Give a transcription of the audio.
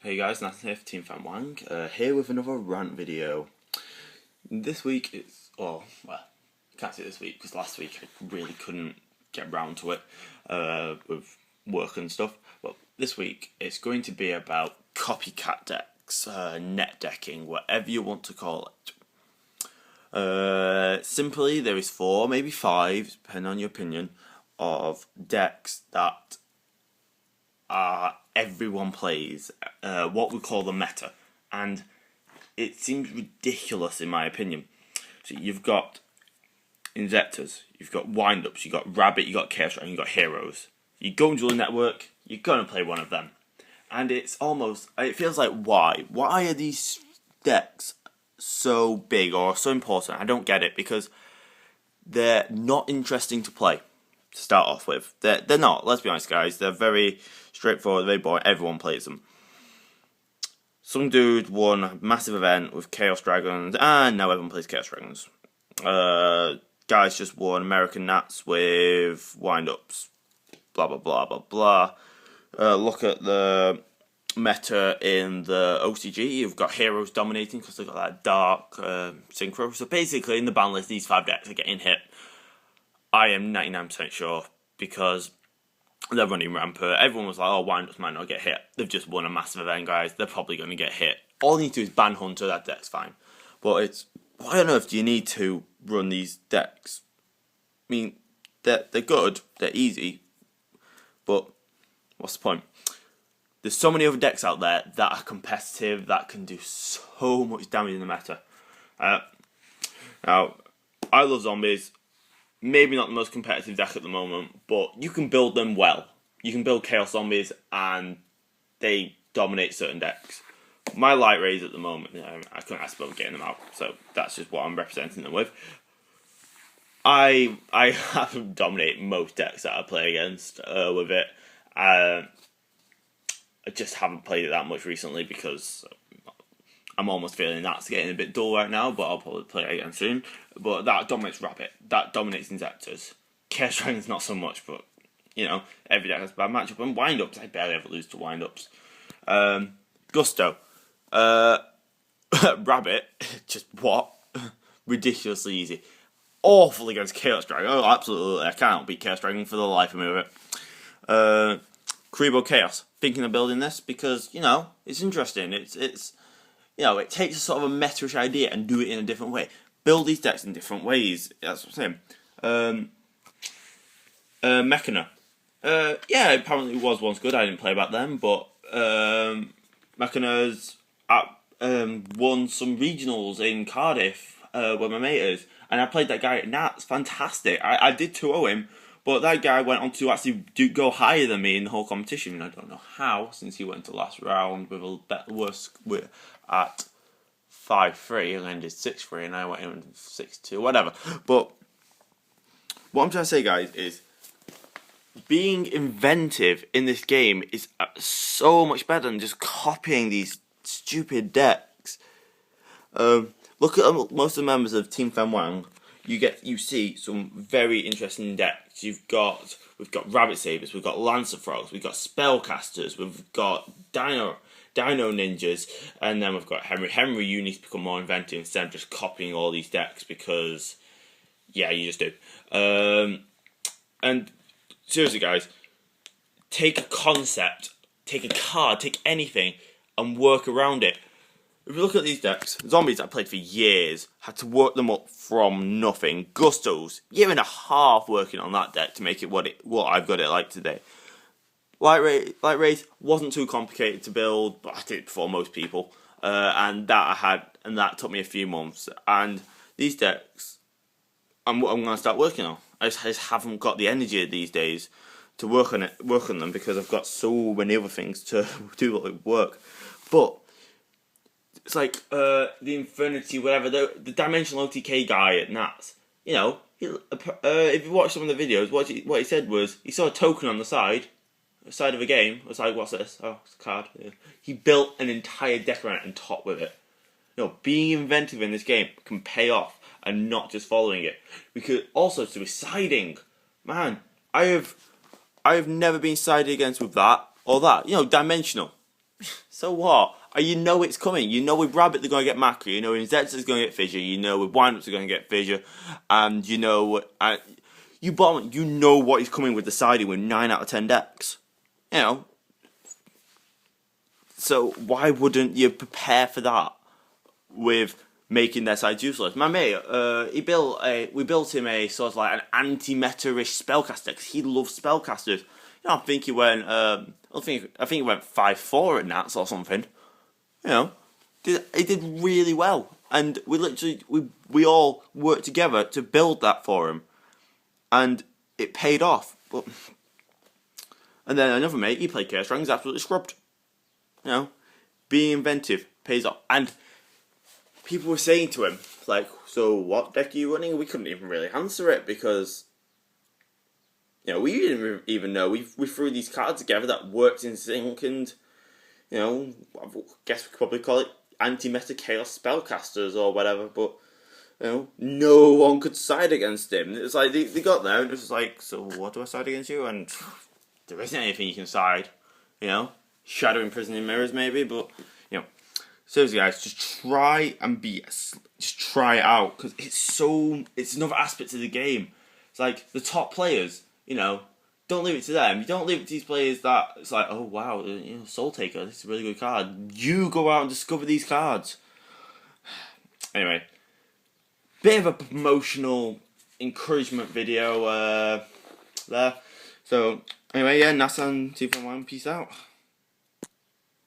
Hey guys, Nasan here for Team Fan Wang, here with another rant video. This week it's, I can't say this week because last week I really couldn't get round to it with work and stuff. But this week it's going to be about copycat decks, net decking, whatever you want to call it. Simply, there is 4, maybe 5, depending on your opinion, of decks that everyone plays, what we call the meta, and it seems ridiculous in my opinion. So you've got Inzektors, you've got Windups, you've got Rabbit, you've got Chaos Dragon, you've got Heroes. You go into the network, you're going to play one of them. And it feels like why? Why are these decks so big or so important? I don't get it, because they're not interesting to play. To start off with, they're not. Let's be honest, guys. They're very straightforward, very boring. Everyone plays them. Some dude won a massive event with Chaos Dragons, and now everyone plays Chaos Dragons. Guys just won American Nats with Windups. Blah blah blah blah blah. Look at the meta in the OCG. You've got Heroes dominating because they've got that dark synchro. So basically, in the ban list, these 5 decks are getting hit. I am 99% sure, because they're running rampant. Everyone was like, oh, Windups might not get hit. They've just won a massive event, guys. They're probably going to get hit. All you need to do is ban Hunter, that deck's fine. But it's, why on earth do you need to run these decks? I mean, they're good, they're easy, but what's the point? There's so many other decks out there that are competitive, that can do so much damage in the meta. Now, I love zombies. Maybe not the most competitive deck at the moment, but you can build them well. You can build Chaos Zombies and they dominate certain decks. My Light Rays at the moment, I couldn't ask about getting them out, so that's just what I'm representing them with. I haven't dominated most decks that I play against with it. I just haven't played it that much recently because I'm almost feeling that's getting a bit dull right now, but I'll probably play it again soon. But that dominates Rabbit. That dominates Inzektors. Chaos Dragon's not so much, but, every deck has a bad matchup. And Windups, I barely ever lose to Windups. Gusto. Rabbit, just what? Ridiculously easy. Awful against Chaos Dragon. Oh, absolutely. I can't beat Chaos Dragon for the life of me with it. Kribo Chaos. Thinking of building this because, it's interesting. It's it takes a sort of a meta-ish idea and do it in a different way. Build these decks in different ways. That's what I'm saying. Mechana. Apparently was once good. I didn't play about them, but Mechana's won some regionals in Cardiff where my mate is, and I played that guy at Nats. Fantastic. I did 2-0 him, but that guy went on to actually go higher than me in the whole competition. I don't know how, since he went to last round with a worse at 5-3 and ended 6-3, and I went in 6-2, whatever. But what I'm trying to say, guys, is being inventive in this game is so much better than just copying these stupid decks. Look at most of the members of Team Fan Wang. You see some very interesting decks. We've got Rabbit Sabers, we've got Lancer Frogs, we've got Spellcasters, we've got Dino Ninjas, and then we've got Henry. Henry, you need to become more inventive instead of just copying all these decks, because, yeah, you just do. And seriously, guys, take a concept, take a card, take anything, and work around it. If you look at these decks, zombies I played for years, had to work them up from nothing. Gustos, year and a half working on that deck to make it what I've got it like today. Light Rays wasn't too complicated to build, but I did it before most people, and that took me a few months. And these decks, I'm going to start working on. I just haven't got the energy these days to work on them, because I've got so many other things to do work. But it's like the Infinity, whatever, the Dimensional OTK guy at Nats. If you watch some of the videos, what he said was he saw a token on the side of a game. I was like, what's this? Oh, it's a card. Yeah. He built an entire deck around it and top with it. Being inventive in this game can pay off, and not just following it. Because also to be siding, man, I have never been sided against with that or that. Dimensional. So what? You know it's coming. You know with Rabbit they're going to get Macro. You know with Zeta's going to get Fissure. You know with Windups they're going to get Fissure. And you know... you know what is coming with the siding with 9 out of 10 decks. You know. So why wouldn't you prepare for that with making their sides useless? My mate, we built him a sort of like an anti-meta-ish spellcaster because he loves spellcasters. You know, I think he went 5-4 at Nats or something. You know, he did really well, and we all worked together to build that for him, and it paid off. And then another mate, he played Chaos Strang's absolutely scrubbed. You know, being inventive pays off, and people were saying to him like, "So what deck are you running?" We couldn't even really answer it because, you know, we didn't even know. We threw these cards together that worked in sync, and you know, I guess we could probably call it anti-meta chaos spellcasters or whatever. But you know, no one could side against him. It was like they got there and it was like, "So what do I side against you?" And there isn't anything you can side. You know, Shadow Imprisoning Mirrors maybe, but you know. Seriously, guys, just try it out because it's another aspect to the game. It's like the top players, you know, don't leave it to them. You don't leave it to these players that it's like, oh wow, you know, Soul Taker, this is a really good card. You go out and discover these cards. Anyway, bit of a promotional encouragement video there. So anyway, yeah, Nasan 2.1, peace out.